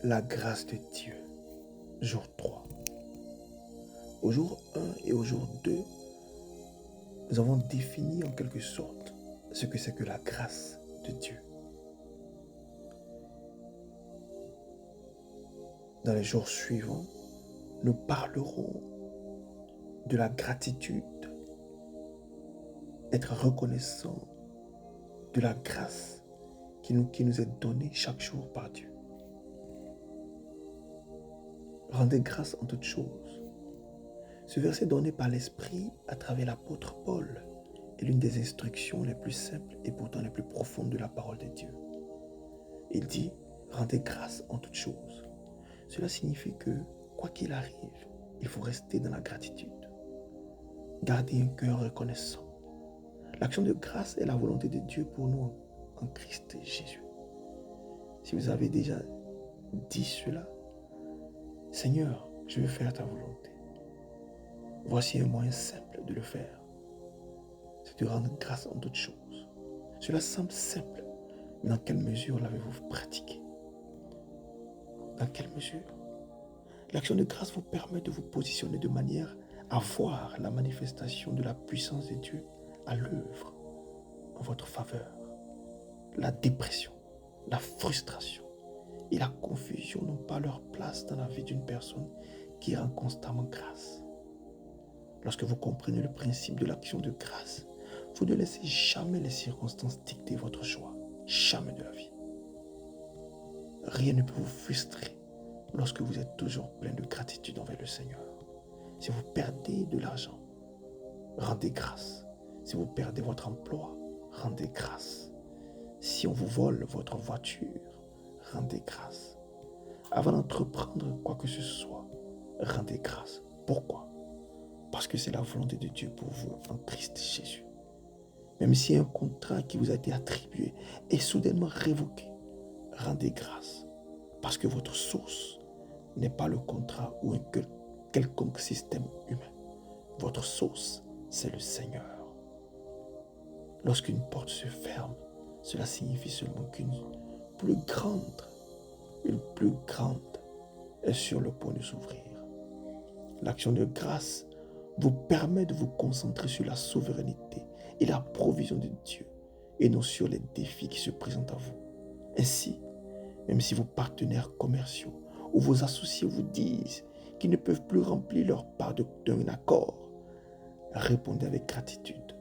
La grâce de Dieu, jour 3. Au jour 1 et au jour 2, nous avons défini en quelque sorte ce que c'est que la grâce de Dieu. Dans les jours suivants, nous parlerons de la gratitude, être reconnaissant de la grâce qui nous est donnée chaque jour par Dieu. Rendez grâce en toutes choses. Ce verset donné par l'Esprit à travers l'apôtre Paul est l'une des instructions les plus simples et pourtant les plus profondes de la parole de Dieu. Il dit, rendez grâce en toutes choses. Cela signifie que, quoi qu'il arrive, il faut rester dans la gratitude. Garder un cœur reconnaissant. L'action de grâce est la volonté de Dieu pour nous en Christ Jésus. Si vous avez déjà dit cela, Seigneur, je veux faire ta volonté. Voici un moyen simple de le faire. C'est de rendre grâce en toutes choses. Cela semble simple, mais dans quelle mesure l'avez-vous pratiqué? Dans quelle mesure? L'action de grâce vous permet de vous positionner de manière à voir la manifestation de la puissance de Dieu à l'œuvre en votre faveur. La dépression, la frustration et la confusion n'ont pas leur place dans la vie d'une personne qui rend constamment grâce. Lorsque vous comprenez le principe de l'action de grâce, vous ne laissez jamais les circonstances dicter votre choix. Jamais de la vie. Rien ne peut vous frustrer lorsque vous êtes toujours plein de gratitude envers le Seigneur. Si vous perdez de l'argent, rendez grâce. Si vous perdez votre emploi, rendez grâce. Si on vous vole votre voiture, rendez grâce. Avant d'entreprendre quoi que ce soit, rendez grâce. Pourquoi? Parce que c'est la volonté de Dieu pour vous en Christ Jésus. Même si un contrat qui vous a été attribué est soudainement révoqué, rendez grâce. Parce que votre source n'est pas le contrat ou un quelconque système humain. Votre source, c'est le Seigneur. Lorsqu'une porte se ferme, cela signifie seulement qu'une plus grande est sur le point de s'ouvrir. L'action de grâce vous permet de vous concentrer sur la souveraineté et la provision de Dieu et non sur les défis qui se présentent à vous. Ainsi, même si vos partenaires commerciaux ou vos associés vous disent qu'ils ne peuvent plus remplir leur part d'un accord, répondez avec gratitude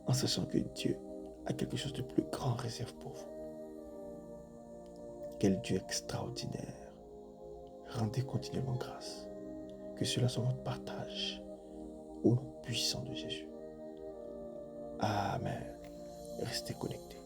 en sachant que Dieu a quelque chose de plus grand réservé pour vous. Quel Dieu extraordinaire! Rendez continuellement grâce. Que cela soit votre partage au nom puissant de Jésus. Amen. Restez connectés.